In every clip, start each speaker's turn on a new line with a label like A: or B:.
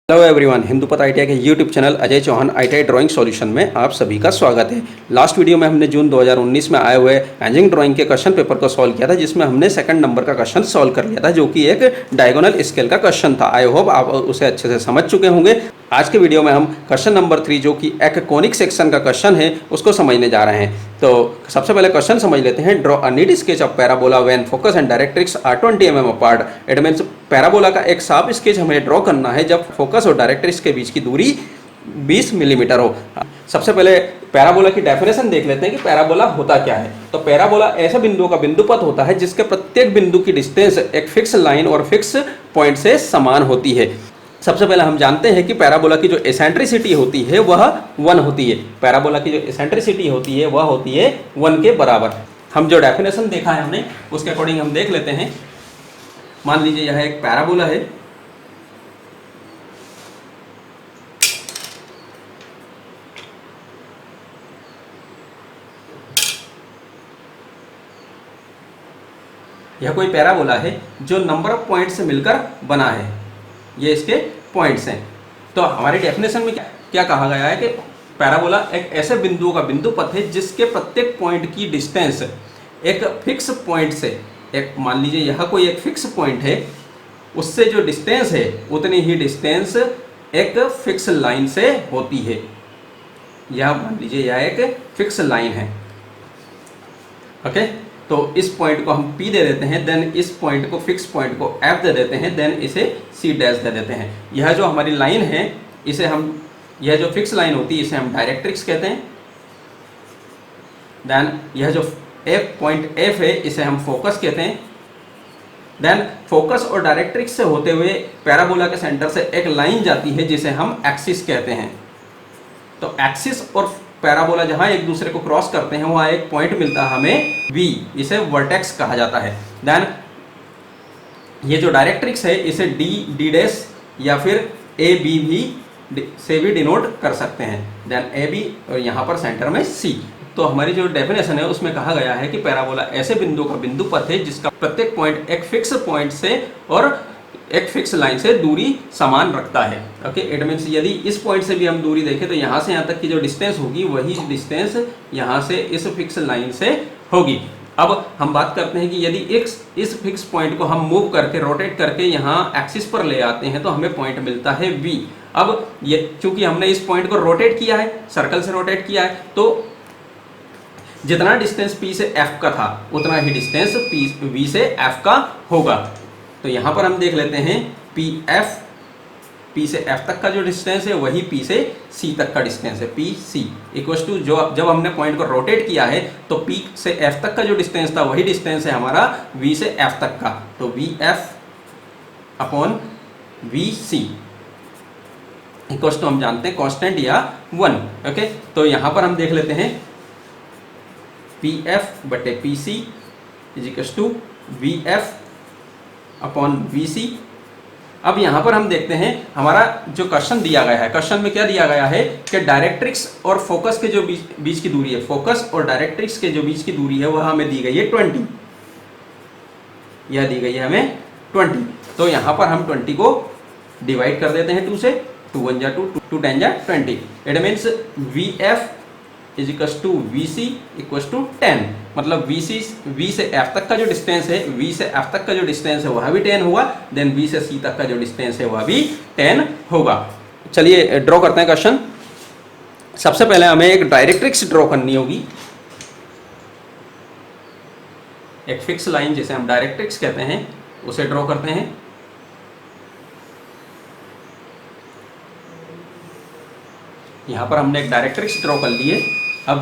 A: Hello everyone, हिंदूपत ITI के YouTube channel Ajay Chauhan ITI drawing solution में आप सभी का स्वागत है। लास्ट वीडियो में हमने जून 2019 में आए हुए एंजिंग ड्राइंग के क्वेश्चन पेपर को सॉल्व किया था, जिसमें हमने सेकंड नंबर का क्वेश्चन सॉल्व कर लिया था, जो कि एक डायगोनल स्केल का क्वेश्चन था। आई होप आप उसे अच्छे से समझ चुके होंगे। आज के वीडियो में हम क्वेश्चन नंबर 3, जो कि एक कोनिक सेक्शन का क्वेश्चन है, उसको समझने जा रहे हैं। तो सबसे पहले क्वेश्चन समझ लेते हैं। Draw a neat sketch of parabola when focus and directrix are 20 mm apart. It means parabola का एक साफ स्केच हमें ड्रॉ करना है जब फोकस और डायरेक्ट्रिक्स के बीच की दूरी 20 मिलीमीटर हो। सबसे पहले पैराबोला की डेफिनेशन देख लेते हैं कि पैराबोला होता क्या है। तो पैराबोला ऐसे बिंदुओं का बिंदुपथ होता है जिसके प्रत्येक बिंदु की डिस्टेंस एक फिक्स लाइन और फिक्स पॉइंट से समान होती है। सबसे पहले हम जानते हैं कि पैराबोला की जो एसेंट्रिसिटी होती है वह 1 होती है। पैराबोला की जो एसेंट्रिसिटी होती है वह होती है 1 के बराबर। हम जो डेफिनेशन देखा है हमने, उसके अकॉर्डिंग हम देख लेते हैं। मान लीजिए यह एक पैराबोला है। यह कोई पैराबोला है जो नंबर ऑफ पॉइंट से मिलकर बना है। ये इसके पॉइंट्स हैं। तो हमारी डेफिनेशन में क्या कहा गया है कि पैराबोला एक ऐसे बिंदुओं का बिंदुपथ है जिसके प्रत्येक पॉइंट की डिस्टेंस एक फिक्स पॉइंट से, एक मान लीजिए यह कोई एक फिक्स पॉइंट है, उससे जो डिस्टेंस है उतनी ही डिस्टेंस एक फिक्स लाइन से होती है। यह मान लीजिए यह एक फिक्स लाइन है। ओके, तो इस पॉइंट को हम P दे देते हैं, देन इस पॉइंट को, फिक्स पॉइंट को F दे देते हैं, देन इसे C डैश दे देते हैं। यह जो हमारी लाइन है, इसे हम, यह जो फिक्स लाइन होती है इसे हम डायरेक्ट्रिक्स कहते हैं। देन यह जो पॉइंट F है इसे हम फोकस कहते हैं। देन फोकस और डायरेक्ट्रिक्स से होते हुए पैराबोला के सेंटर से एक लाइन जाती है जिसे हम एक्सिस कहते हैं। तो एक्सिस और पैराबोला जहां एक दूसरे को क्रॉस करते हैं वहां एक पॉइंट मिलता है हमें V, इसे वर्टेक्स कहा जाता है। देन ये जो डायरेक्ट्रिक्स है इसे D डैश या फिर AB भी से भी डिनोट कर सकते हैं। देन AB और यहाँ पर सेंटर में C। तो हमारी जो डेफिनेशन है उसमें कहा गया है कि पैराबोला ऐसे बिंदु का बिंदुपथ है जिसका प्रत्येक पॉइंट एक फिक्स पॉइंट से और एक फिक्स लाइन से दूरी समान रखता है। ओके, इट मीन्स यदि इस पॉइंट से भी हम दूरी देखें तो यहाँ से यहाँ तक की जो डिस्टेंस होगी वही डिस्टेंस यहाँ से इस फिक्स लाइन से होगी। अब हम बात करते हैं कि यदि इस फिक्स पॉइंट को हम मूव करके, रोटेट करके यहाँ एक्सिस पर ले आते हैं तो हमें पॉइंट मिलता है V। अब ये चूंकि हमने इस पॉइंट को रोटेट किया है, सर्कल से रोटेट किया है, तो जितना डिस्टेंस P से F का था उतना ही डिस्टेंस V से F का होगा। तो यहाँ पर हम देख लेते हैं P से F तक का जो डिस्टेंस है वही P से C तक का डिस्टेंस है। PC इक्वल टू, जो जब हमने पॉइंट को रोटेट किया है तो P से F तक का जो डिस्टेंस था वही डिस्टेंस है हमारा V से F तक का। तो VF upon VC equal to हम जानते हैं कांस्टेंट या 1। ओके, तो यहाँ पर हम देख लेते हैं PF बटे PC is equal to VF upon VC। अब यहाँ पर हम देखते हैं हमारा जो क्वेश्चन दिया गया है, क्वेश्चन में क्या दिया गया है कि डायरेक्ट्रिक्स और फोकस के जो बीच की दूरी है, फोकस और डायरेक्ट्रिक्स के जो बीच की दूरी है वह हमें दी गई है 20। यह दी गई है हमें 20। तो यहाँ पर हम 20 को डिवाइड कर देते हैं 2 से। 2 1 जा 2, 2 10 जा 20। It means VF is equal to VC equal to 10। मतलब V से F तक का जो डिस्टेंस है, V से F तक का जो डिस्टेंस है वह भी 10 होगा। देन V से C तक का जो डिस्टेंस है वह भी 10 होगा। चलिए ड्रॉ करते हैं क्वेश्चन। सबसे पहले हमें एक डायरेक्ट्रिक्स ड्रॉ करनी होगी, एक फिक्स लाइन जिसे हम डायरेक्ट्रिक्स कहते हैं, उसे ड्रॉ करते हैं। यहां पर हमने एक डायरेक्ट्रिक्स ड्रॉ कर ली है। अब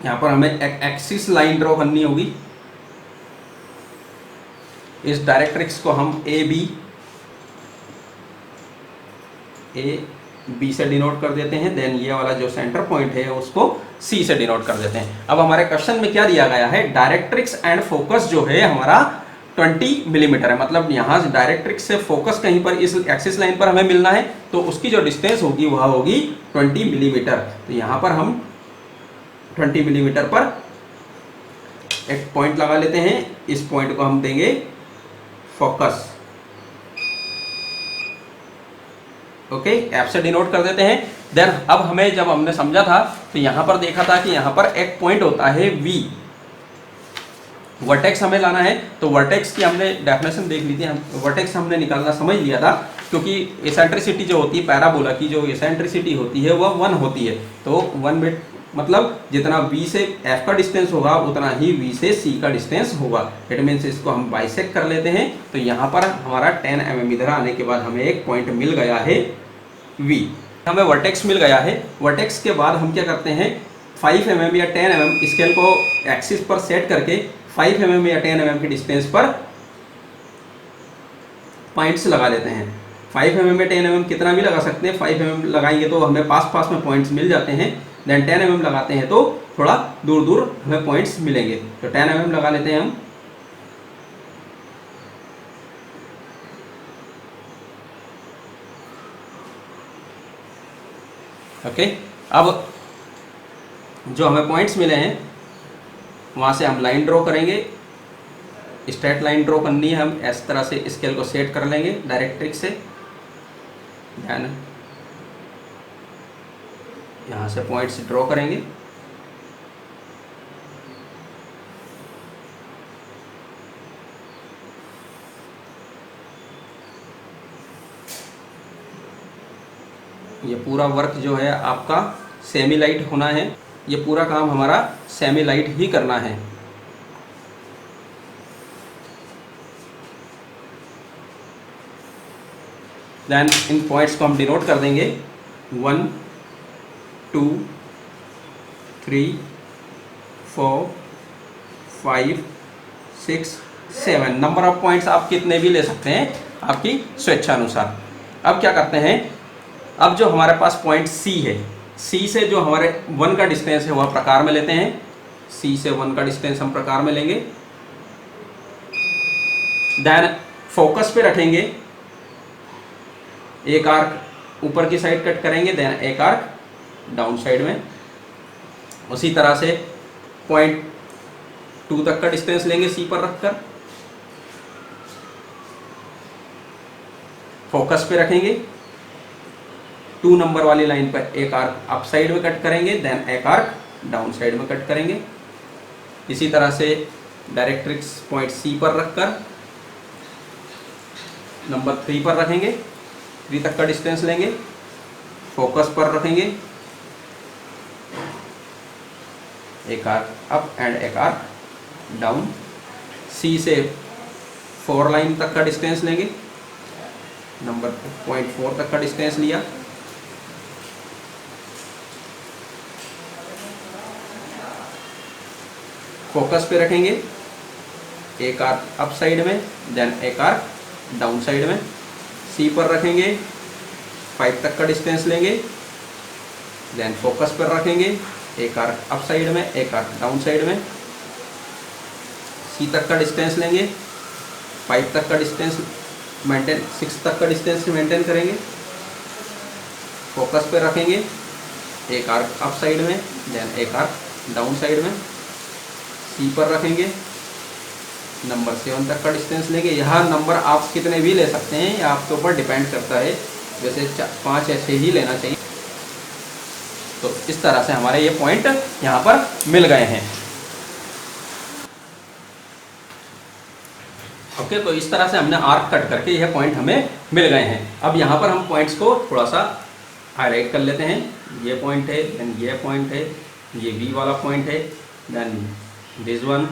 A: यहां पर हमें एक एक्सिस लाइन ड्रॉ करनी होगी। इस डायरेक्ट्रिक्स को हम ए बी से डिनोट कर देते हैं। देन ये वाला जो सेंटर पॉइंट है उसको C से डिनोट कर देते हैं। अब हमारे क्वेश्चन में क्या दिया गया है, डायरेक्ट्रिक्स एंड फोकस जो है हमारा 20 मिलीमीटर है। मतलब यहाँ से डायरेक्ट्रिक्स से फोकस कहीं पर इस एक्सिस लाइन पर हमें मिलना है तो उसकी जो डिस्टेंस होगी वह होगी 20 मिलीमीटर। तो यहाँ पर हम 20 मिलीमीटर पर एक पॉइंट लगा लेते हैं। इस पॉइंट को हम देंगे फोकस। ओके, एफ से डिनोट कर देते हैं। देन अब हमें जब हमने समझा था तो यहाँ पर देखा था कि यहाँ पर एक पॉइंट होता है वी, वर्टेक्स हमें लाना है। तो वर्टेक्स की हमने डेफिनेशन देख ली थी, हम वर्टेक्स हमने निकालना समझ लिया था, क्योंकि एसेंट्रिसिटी जो होती है पैराबोला की, जो एसेंट्रिसिटी होती है वह 1 होती है। तो 1 बिट मतलब जितना v से f का डिस्टेंस होगा उतना ही v से c का डिस्टेंस होगा। इट मीन्स इसको हम बाइसेक्ट कर लेते हैं। तो यहाँ पर हमारा 10 mm इधर आने के बाद हमें एक पॉइंट मिल गया है v, हमें वर्टेक्स मिल गया है। वर्टेक्स के बाद हम क्या करते हैं, 5 mm या 10 mm स्केल को एक्सिस पर सेट करके 5 mm या 10 mm की डिस्टेंस पर पॉइंट्स लगा लेते हैं। 5 mm या 10 mm कितना भी लगा सकते हैं, 5 mm लगाएंगे तो हमें पास पास में पॉइंट्स मिल जाते हैं। देन 10 mm लगाते हैं तो थोड़ा दूर दूर हमें पॉइंट्स मिलेंगे। तो 10 mm लगा लेते हैं हम। ओके, अब जो हमें पॉइंट्स मिले हैं वहाँ से हम लाइन ड्रॉ करेंगे। स्ट्रेट लाइन ड्रॉ करनी है, हम इस तरह से स्केल को सेट कर लेंगे डायरेक्ट्रिक्स से। ध्यान, यहाँ से पॉइंट्स ड्रॉ करेंगे। ये पूरा वर्क जो है आपका सेमी लाइट होना है, ये पूरा काम हमारा सेमी लाइट ही करना है। देन इन पॉइंट्स को हम डिनोट कर देंगे 1 2 3 4 5 6 7। नंबर ऑफ पॉइंट्स आप कितने भी ले सकते हैं आपकी स्वेच्छानुसार। अब क्या करते हैं, अब जो हमारे पास पॉइंट C है, C से जो हमारे 1 का डिस्टेंस है वह प्रकार में लेते हैं। C से 1 का डिस्टेंस हम प्रकार में लेंगे। देन फोकस पे रखेंगे, एक आर्क ऊपर की साइड कट करेंगे, देन एक आर्क डाउन साइड में। उसी तरह से पॉइंट 2 तक का डिस्टेंस लेंगे C पर रखकर, फोकस पे रखेंगे। 2 नंबर वाली लाइन पर एक आर्क अप साइड में कट करेंगे, देन एक आर्क डाउन साइड में कट करेंगे। इसी तरह से डायरेक्ट्रिक्स पॉइंट C पर रखकर नंबर 3 पर रखेंगे, 3 तक का डिस्टेंस लेंगे, फोकस पर रखेंगे, एक आर्क अप एंड एक आर्क डाउन। C से 4 लाइन तक का डिस्टेंस लेंगे, नंबर पॉइंट 4 तक का डिस्टेंस लिया। फोकस पे रखेंगे, एक आर्क अप साइड में, देन एक आर्क डाउन साइड में। C पर रखेंगे, 5 तक का डिस्टेंस लेंगे, देन फोकस पर रखेंगे, एक आर्क अप साइड में, एक आर्क डाउन साइड में। C तक का डिस्टेंस लेंगे, 5 तक का डिस्टेंस मेंटेन, 6 तक का डिस्टेंस मेंटेन करेंगे। फोकस पे रखेंगे, एक आर्क अप साइड में, देन एक आर्क डाउन साइड में। C पर रखेंगे, नंबर 7 तक का डिस्टेंस लेंगे। यहाँ नंबर आप कितने भी ले सकते हैं, ये आपके ऊपर डिपेंड करता है, वैसे 5 ऐसे ही लेना चाहिए। तो इस तरह से हमारे ये पॉइंट यहाँ पर मिल गए हैं। ओके, तो इस तरह से हमने आर्क कट करके यह पॉइंट हमें मिल गए हैं। अब यहाँ पर हम पॉइंट्स को थोड़ा सा हाईलाइट कर लेते हैं। ये पॉइंट है, देन ये पॉइंट है, ये बी वाला पॉइंट है, then this one,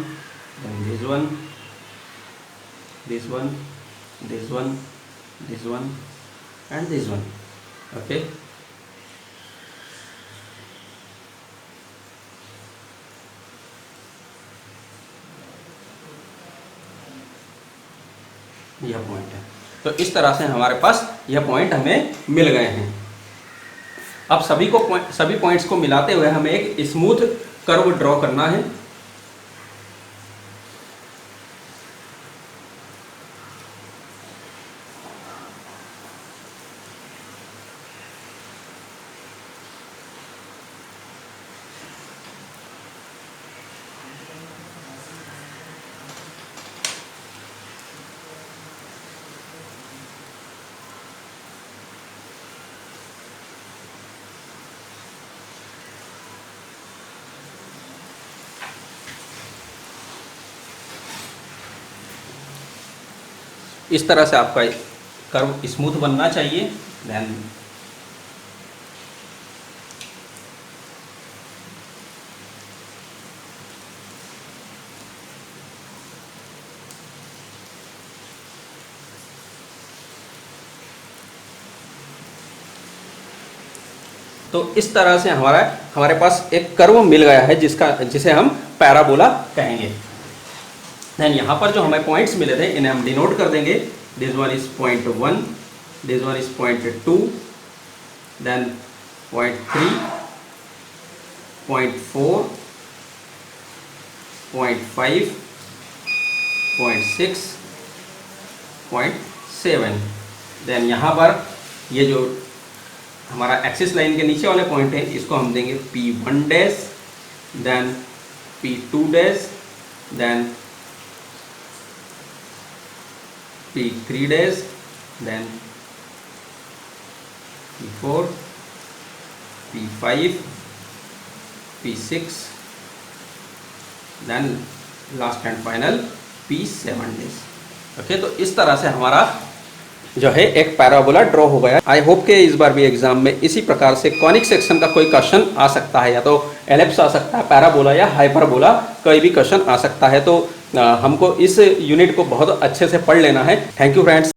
A: then this one, this one, this one, this one and this one. Okay, यह पॉइंट है। तो इस तरह से हमारे पास यह पॉइंट हमें मिल गए हैं। अब सभी पॉइंट्स को मिलाते हुए हमें एक स्मूथ कर्व ड्रॉ करना है। इस तरह से आपका कर्व स्मूथ बनना चाहिए। देन तो इस तरह से हमारे पास एक कर्व मिल गया है जिसे हम पैराबोला कहेंगे। देन यहाँ पर जो हमें पॉइंट्स मिले थे इन्हें हम डिनोट कर देंगे। This one is point 1, this one is point 2, then point 3, point 4, point 5, point 6, point 7। Then यहाँ पर ये जो हमारा एक्सिस लाइन के नीचे वाले पॉइंट है इसको हम देंगे P1 dash, then P2 dash, then P3 dash, then P4, P5, P6, then last and final P7 dash. Okay, तो इस तरह से हमारा जो है एक पैराबोला ड्रॉ हो गया। आई होप के इस बार भी एग्जाम में इसी प्रकार से कॉनिक सेक्शन का कोई क्वेश्चन आ सकता है, या तो एलिप्स आ सकता है, पैराबोला या हाइपरबोला, कोई भी क्वेश्चन आ सकता है। तो हमको इस यूनिट को बहुत अच्छे से पढ़ लेना है। Thank you friends.